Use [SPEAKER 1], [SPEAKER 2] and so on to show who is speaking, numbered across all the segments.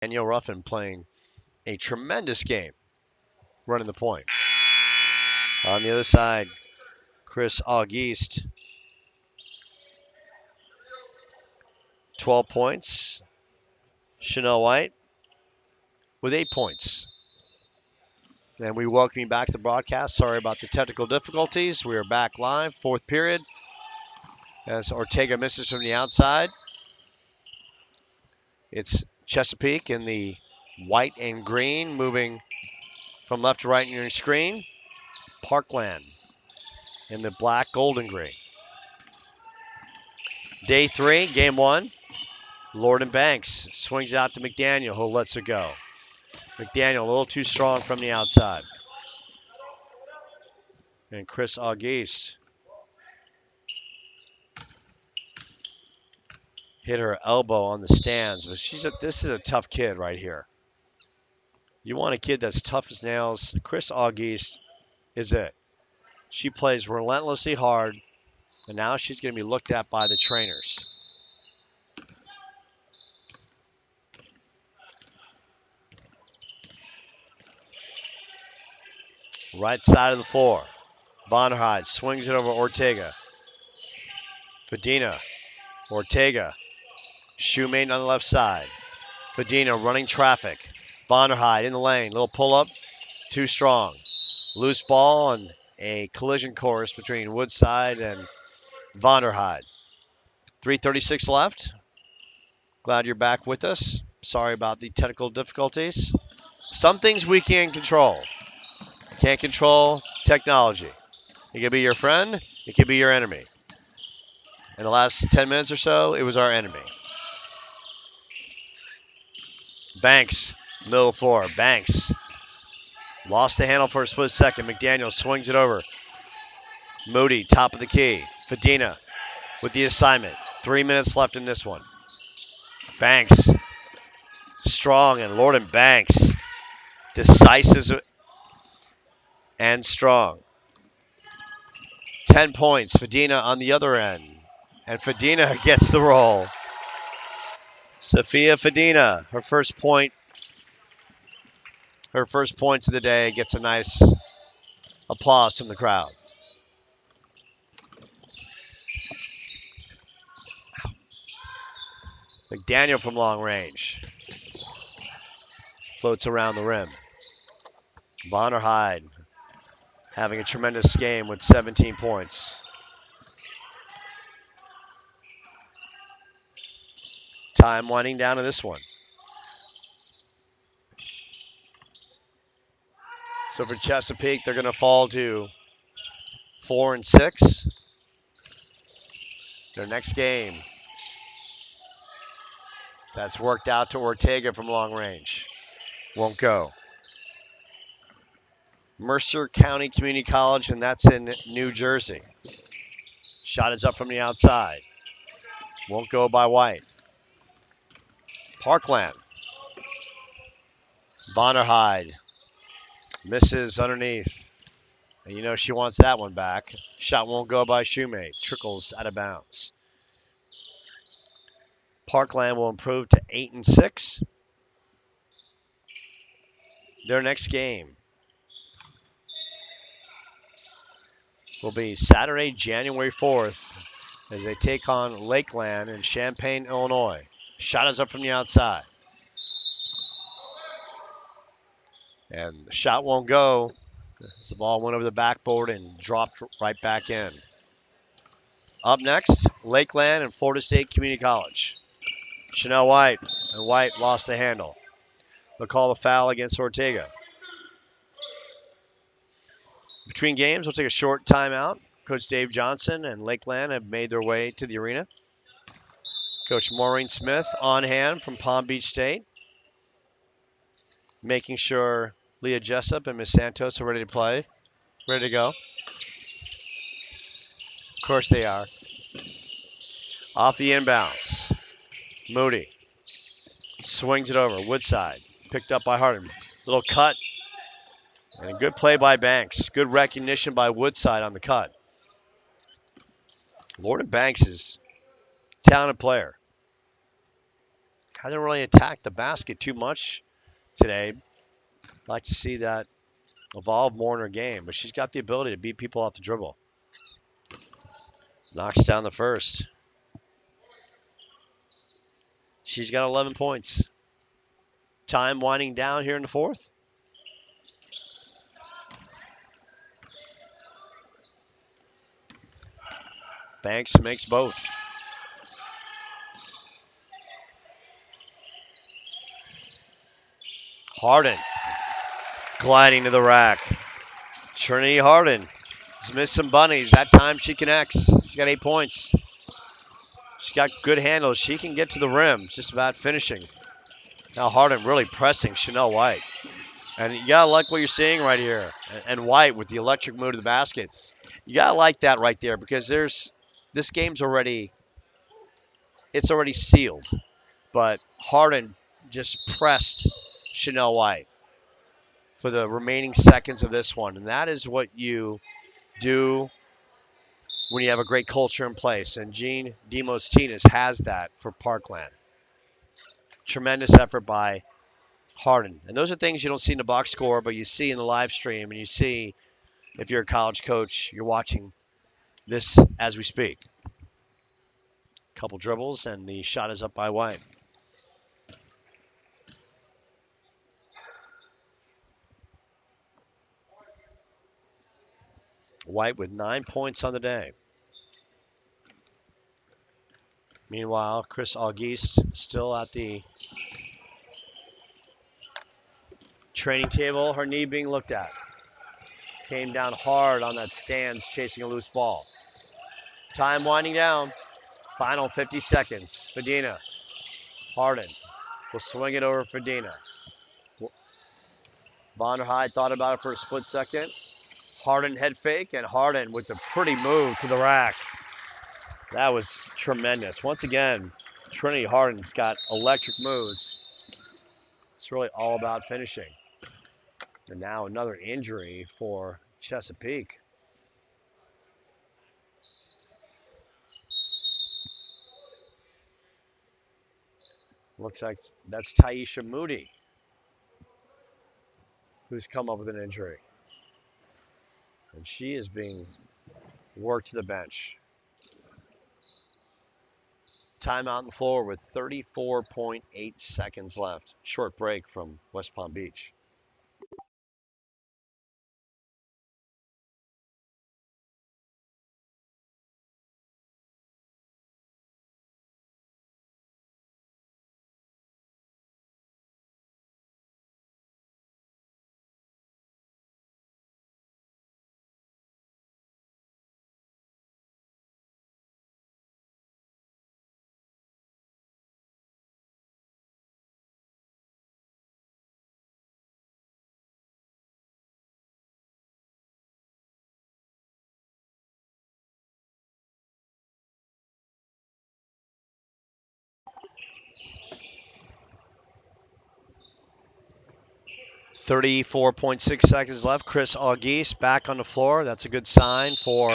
[SPEAKER 1] Daniel Ruffin playing a tremendous game, running the point. On the other side, Chris Auguste, 12 points. Chanel White with 8 points. And we welcome you back to the broadcast. Sorry about the technical difficulties. We are back live, fourth period, as Ortega misses from the outside. It's Chesapeake in the white and green, moving from left to right in your screen. Parkland in the black, gold, and green. Day 3, game 1. Lord and Banks swings out to McDaniel, who lets it go. McDaniel a little too strong from the outside. And Chris Auguste hit her elbow on the stands, but this is a tough kid right here. You want a kid that's tough as nails. Chris Auguste is it. She plays relentlessly hard, and now she's going to be looked at by the trainers. Right side of the floor. Bonnerhide swings it over Ortega. Fadina, Ortega, Shoemate on the left side. Fadina running traffic. Bonnerhide in the lane, little pull up, too strong. Loose ball and a collision course between Woodside and Vonderheide. 3:36 left. Glad you're back with us. Sorry about the technical difficulties. Some things we can't control. Can't control technology. It could be your friend, it could be your enemy. In the last 10 minutes or so, it was our enemy. Banks, middle of the floor. Banks lost the handle for a split second. McDaniel swings it over. Moody, top of the key. Fadina with the assignment. 3 minutes left in this one. Banks, strong, and Lord and Banks, decisive and strong. 10 points. Fadina on the other end. And Fadina gets the roll. Sophia Fadina, her first points of the day, gets a nice applause from the crowd. McDaniel from long range. Floats around the rim. Bonnerhide having a tremendous game with 17 points. Time winding down to this one. So for Chesapeake, they're going to fall to 4-6. Their next game, that's worked out to Ortega from long range. Won't go. Mercer County Community College, and that's in New Jersey. Shot is up from the outside. Won't go by White. Parkland. Vonderheide misses underneath. And you know she wants that one back. Shot won't go by Shoemate. Trickles out of bounds. Parkland will improve to 8-6. Their next game will be Saturday, January 4th, as they take on Lakeland in Champaign, Illinois. Shot is up from the outside. And the shot won't go as the ball went over the backboard and dropped right back in. Up next, Lakeland and Florida State Community College. Chanel White, and White lost the handle. They'll call the foul against Ortega. Between games, we'll take a short timeout. Coach Dave Johnson and Lakeland have made their way to the arena. Coach Maureen Smith on hand from Palm Beach State, making sure Leah Jessup and Miss Santos are ready to play, ready to go. Of course they are. Off the inbounds. Moody swings it over. Woodside, picked up by Harden. Little cut, and a good play by Banks. Good recognition by Woodside on the cut. Lorden Banks is a talented player. Hasn't really attacked the basket too much today. Like to see that evolve more in her game, but she's got the ability to beat people off the dribble. Knocks down the first. She's got 11 points. Time winding down here in the fourth. Banks makes both. Harden gliding to the rack. Trinity Harden has missed some bunnies. That time she connects. She's got 8 points. She's got good handles. She can get to the rim. It's just about finishing. Now Harden really pressing Chanel White. And you gotta like what you're seeing right here. And White with the electric move to the basket. You gotta like that right there because this game's already sealed. But Harden just pressed Chanel White for the remaining seconds of this one. And that is what you do when you have a great culture in place. And Jean Demosthenes has that for Parkland. Tremendous effort by Harden. And those are things you don't see in the box score, but you see in the live stream, and you see if you're a college coach, you're watching this as we speak. Couple dribbles, and the shot is up by White. White with 9 points on the day. Meanwhile, Chris Auguste still at the training table, her knee being looked at. Came down hard on that stands chasing a loose ball. Time winding down. Final 50 seconds. Fedina. Harden will swing it over Fedina. Vonderheide thought about it for a split second. Harden head fake, and Harden with the pretty move to the rack. That was tremendous. Once again, Trinity Harden's got electric moves. It's really all about finishing. And now another injury for Chesapeake. Looks like that's Taisha Moody, who's come up with an injury. And she is being worked to the bench. Timeout on the floor with 34.8 seconds left. Short break from West Palm Beach. .6 seconds left. Chris Auguste back on the floor. That's a good sign for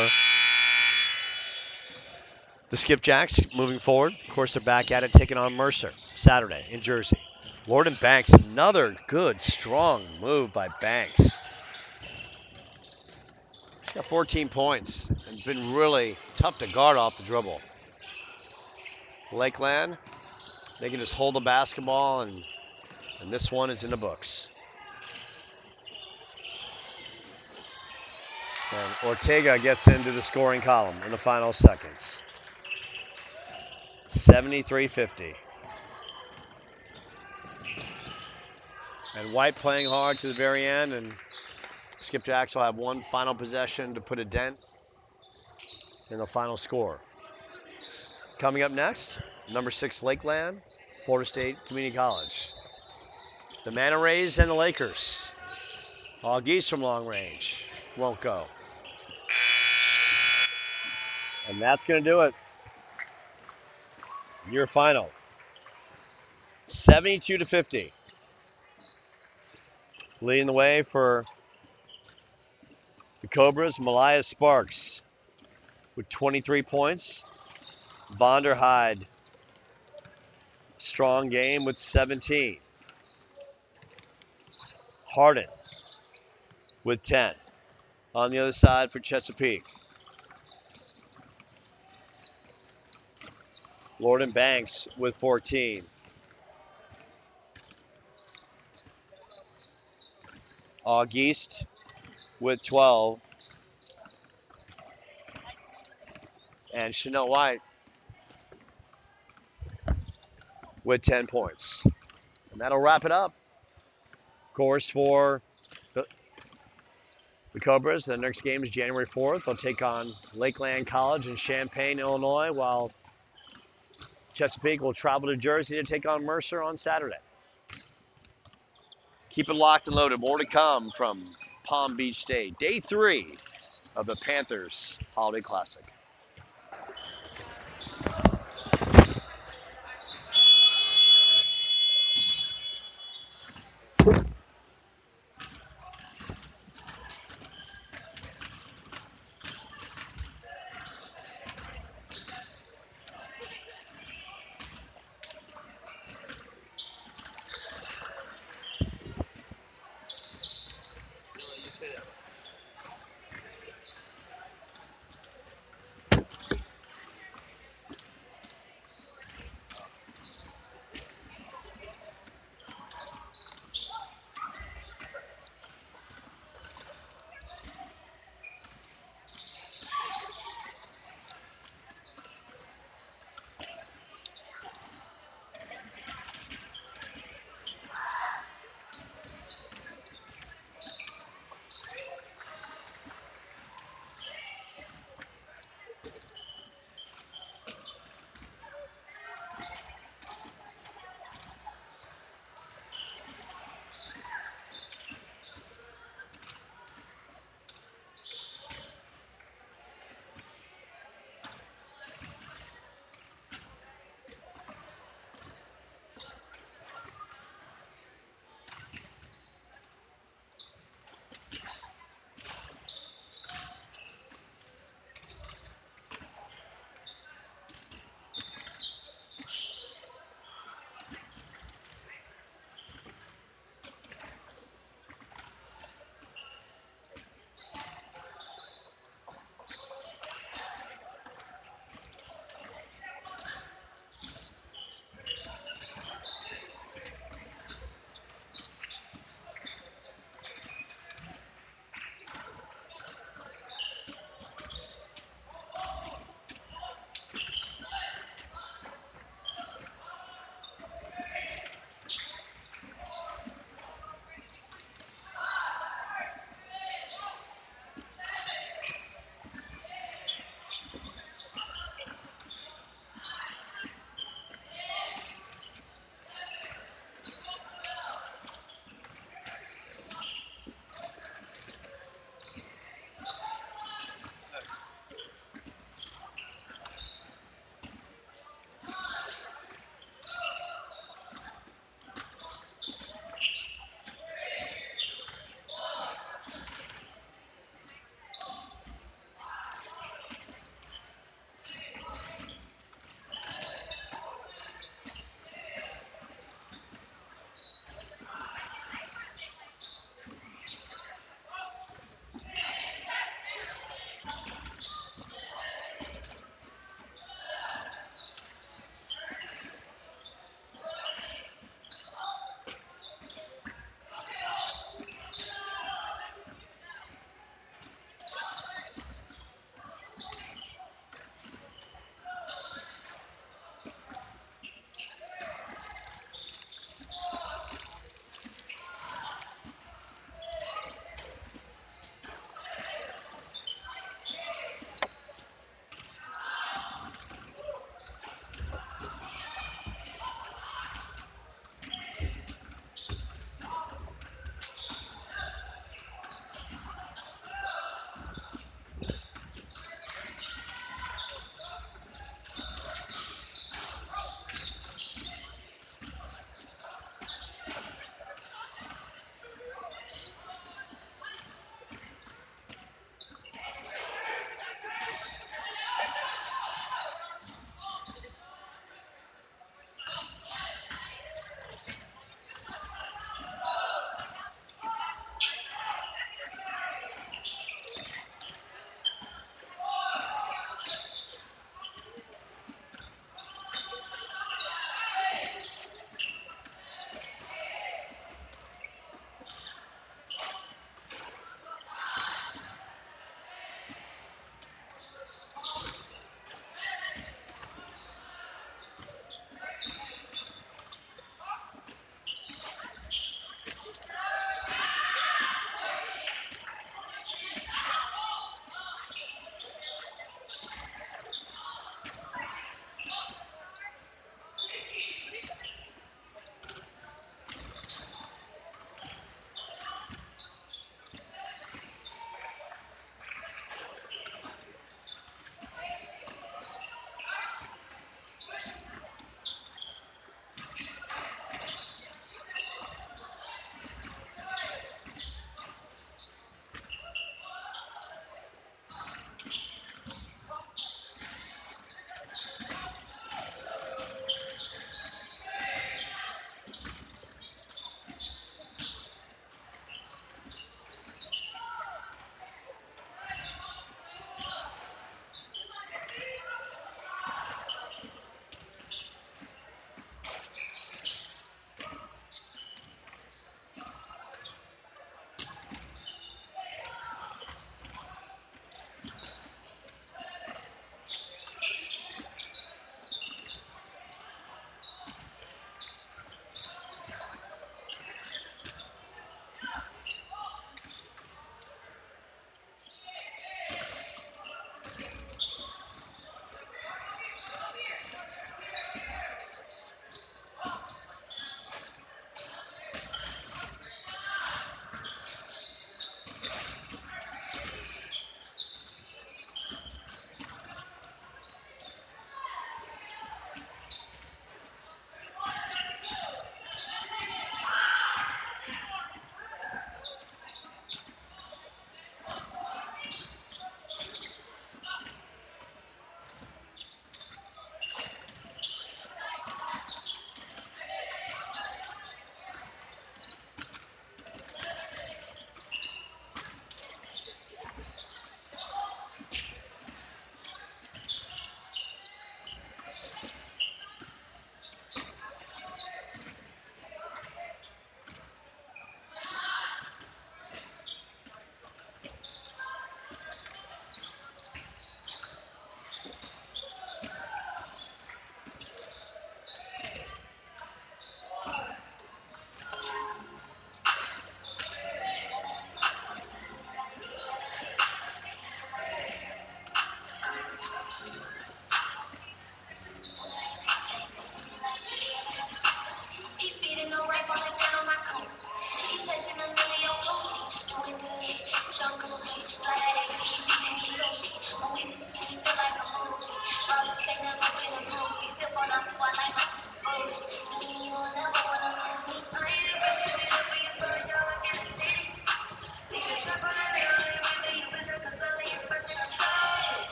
[SPEAKER 1] the Skipjacks moving forward. Of course, they're back at it, taking on Mercer Saturday in Jersey. Lorden Banks, another good, strong move by Banks. She's got 14 points and been really tough to guard off the dribble. Lakeland, they can just hold the basketball, and this one is in the books. And Ortega gets into the scoring column in the final seconds. 73-50. And White playing hard to the very end, and Skipjacks will have one final possession to put a dent in the final score. Coming up next, number 6 Lakeland, Florida State Community College. The Manta Rays and the Lakers. Auguste from long range won't go. And that's going to do it. Your final. 72-50. Leading the way for the Cobras, Malaya Sparks with 23 points. Vonderheide Strong game with 17. Harden with 10. On the other side for Chesapeake. Lord and Banks with 14. Auguste with 12. And Chanel White with 10 points. And that'll wrap it up. Of course, for the Cobras, the next game is January 4th. They'll take on Lakeland College in Champaign, Illinois, while Chesapeake will travel to Jersey to take on Mercer on Saturday. Keep it locked and loaded. More to come from Palm Beach State. Day 3 of the Panthers Holiday Classic.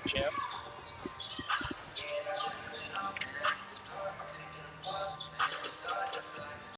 [SPEAKER 2] champ.